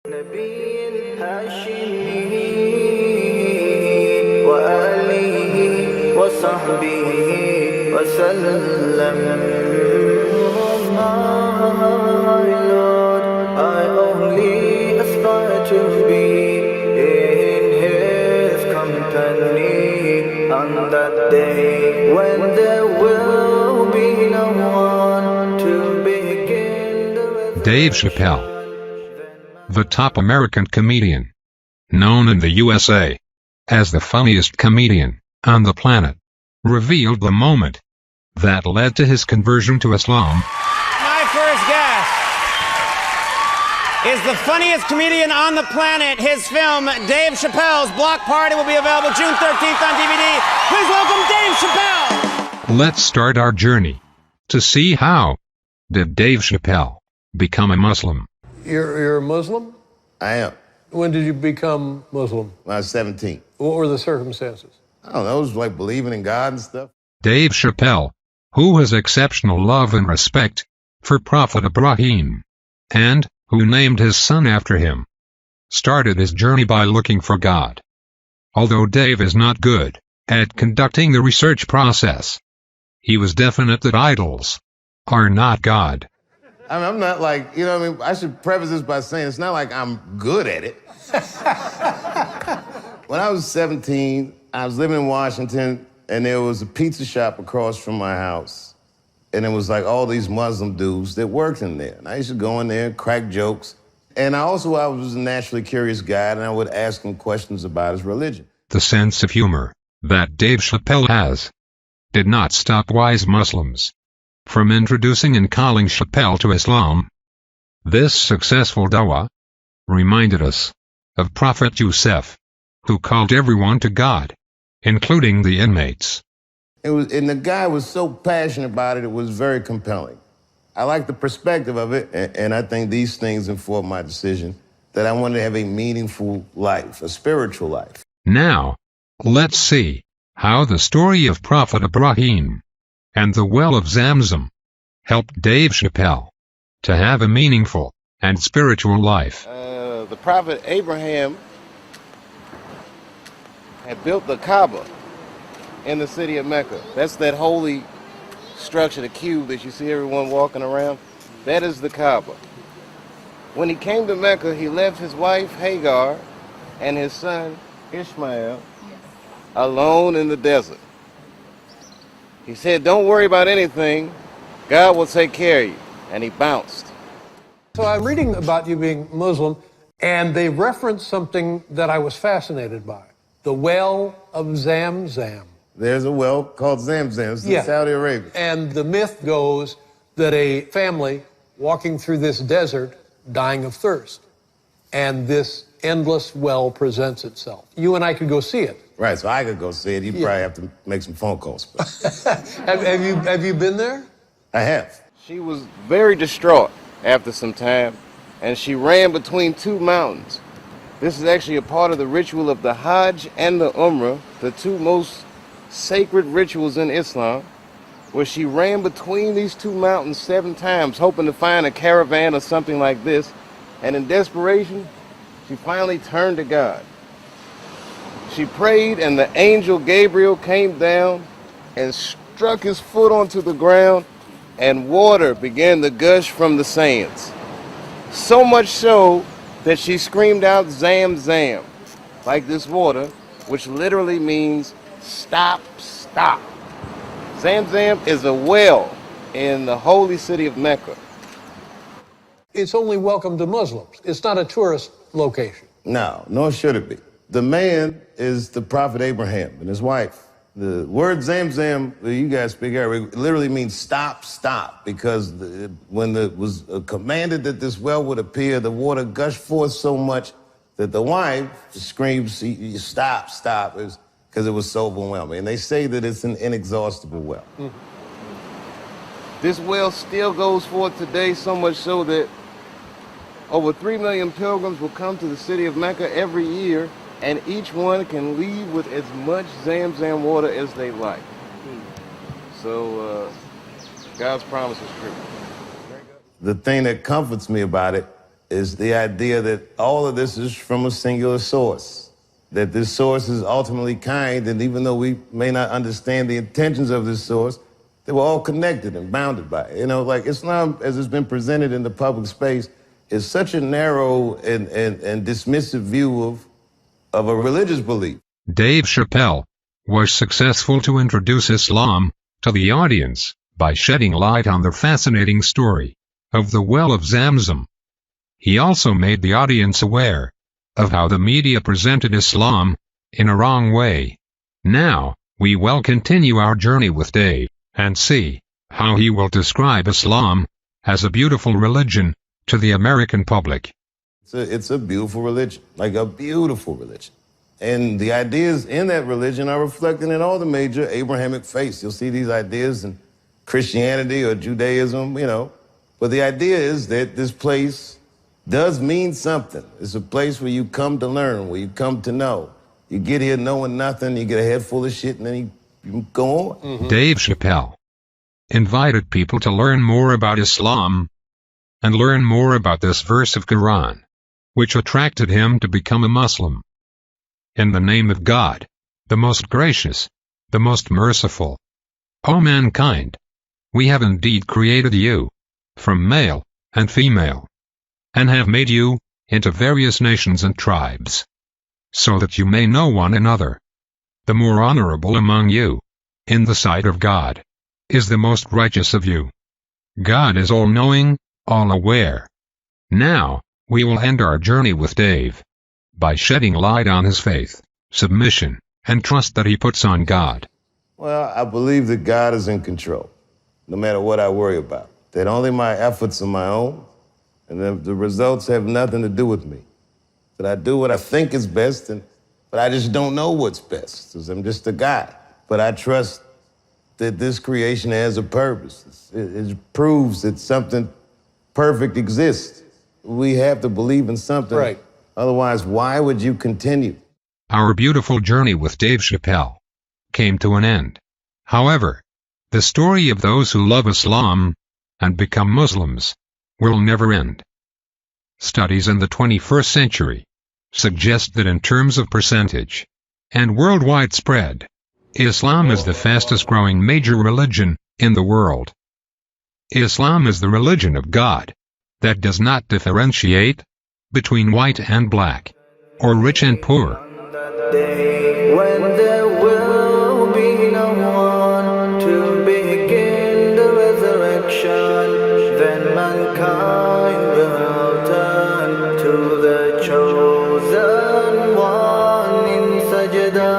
نبي هاشمي وآله وصحبه وسلم. My Lord, I only aspire to be in His company on that day when there will be no one to begin the Dave Chappelle, the top American comedian, known in the USA as the funniest comedian on the planet, revealed the moment that led to his conversion to Islam. My first guest is the funniest comedian on the planet. His film, Dave Chappelle's Block Party, will be available June 13th on DVD. Please welcome Dave Chappelle! Let's start our journey to see how did Dave Chappelle become a Muslim. You're a Muslim? I am. When did you become Muslim? When I was 17. What were the circumstances? I don't know, it was like believing in God and stuff. Dave Chappelle, who has exceptional love and respect for Prophet Ibrahim, and who named his son after him, started his journey by looking for God. Although Dave is not good at conducting the research process, he was definite that idols are not God. I mean, I'm not like, you know what I mean? I should preface this by saying it's not like I'm good at it. When I was 17, I was living in Washington, and there was a pizza shop across from my house. And it was like all these Muslim dudes that worked in there. And I used to go in there and crack jokes. And I was a naturally curious guy, and I would ask him questions about his religion. The sense of humor that Dave Chappelle has did not stop wise Muslims from introducing and calling Chappelle to Islam. This successful dawah reminded us of Prophet Yusuf, who called everyone to God, including the inmates. And the guy was so passionate about it, it was very compelling. I like the perspective of it, and I think these things informed my decision that I wanted to have a meaningful life, a spiritual life. Now, let's see how the story of Prophet Ibrahim and the well of Zamzam helped Dave Chappelle to have a meaningful and spiritual life. The prophet Abraham had built the Kaaba in the city of Mecca. That's that holy structure, the cube that you see everyone walking around. That is the Kaaba. When he came to Mecca, he left his wife Hagar and his son Ishmael alone in the desert. He said, "Don't worry about anything. God will take care of you." And he bounced. So I'm reading about you being Muslim, and they reference something that I was fascinated by. The well of Zamzam. There's a well called Zamzam. It's in Saudi Arabia. And the myth goes that a family walking through this desert dying of thirst. And this endless well presents itself. You and I could go see it. Right, so I could go see it. You probably have to make some phone calls. Have you been there? I have. She was very distraught after some time, and she ran between two mountains. This is actually a part of the ritual of the Hajj and the Umrah, the two most sacred rituals in Islam, where she ran between these two mountains 7 times, hoping to find a caravan or something like this. And in desperation, she finally turned to God. She prayed, and the angel Gabriel came down and struck his foot onto the ground, and water began to gush from the sands. So much so that she screamed out Zam Zam, like this water, which literally means stop, stop. Zam Zam is a well in the holy city of Mecca. It's only welcome to Muslims. It's not a tourist location. No, nor should it be. The man is the prophet Abraham and his wife. The word Zamzam, you guys speak Arabic, literally means stop, stop, because when it was commanded that this well would appear, the water gushed forth so much that the wife screamed, stop, stop, because it was so overwhelming. And they say that it's an inexhaustible well. Mm. This well still goes forth today, so much so that over 3 million pilgrims will come to the city of Mecca every year, and each one can leave with as much Zamzam water as they like. So God's promise is true. The thing that comforts me about it is the idea that all of this is from a singular source, that this source is ultimately kind, and even though we may not understand the intentions of this source, they were all connected and bounded by it. You know, like Islam, as it's been presented in the public space, is such a narrow and dismissive view of a religious belief. Dave Chappelle was successful to introduce Islam to the audience by shedding light on the fascinating story of the well of Zamzam. He also made the audience aware of how the media presented Islam in a wrong way. Now, we will continue our journey with Dave and see how he will describe Islam as a beautiful religion to the American public. It's a beautiful religion, like a beautiful religion. And the ideas in that religion are reflected in all the major Abrahamic faiths. You'll see these ideas in Christianity or Judaism, you know. But the idea is that this place does mean something. It's a place where you come to learn, where you come to know. You get here knowing nothing, you get a head full of shit, and then you go on. Mm-hmm. Dave Chappelle invited people to learn more about Islam and learn more about this verse of Quran, which attracted him to become a Muslim. In the name of God, the most gracious, the most merciful. O mankind, we have indeed created you from male and female, and have made you into various nations and tribes, so that you may know one another. The more honorable among you, in the sight of God, is the most righteous of you. God is all-knowing, all-aware. Now, we will end our journey with Dave by shedding light on his faith, submission, and trust that he puts on God. Well, I believe that God is in control, no matter what I worry about. That only my efforts are my own, and the results have nothing to do with me. That I do what I think is best, but I just don't know what's best, because I'm just a guy. But I trust that this creation has a purpose. It proves that something perfect exists. We have to believe in something. Right. Otherwise, why would you continue? Our beautiful journey with Dave Chappelle came to an end. However, the story of those who love Islam and become Muslims will never end. Studies in the 21st century suggest that in terms of percentage and worldwide spread, Islam is the fastest growing major religion in the world. Islam is the religion of God that does not differentiate between white and black, or rich and poor. Day when there will be no one to begin the resurrection, then mankind will turn to the chosen one in sajda.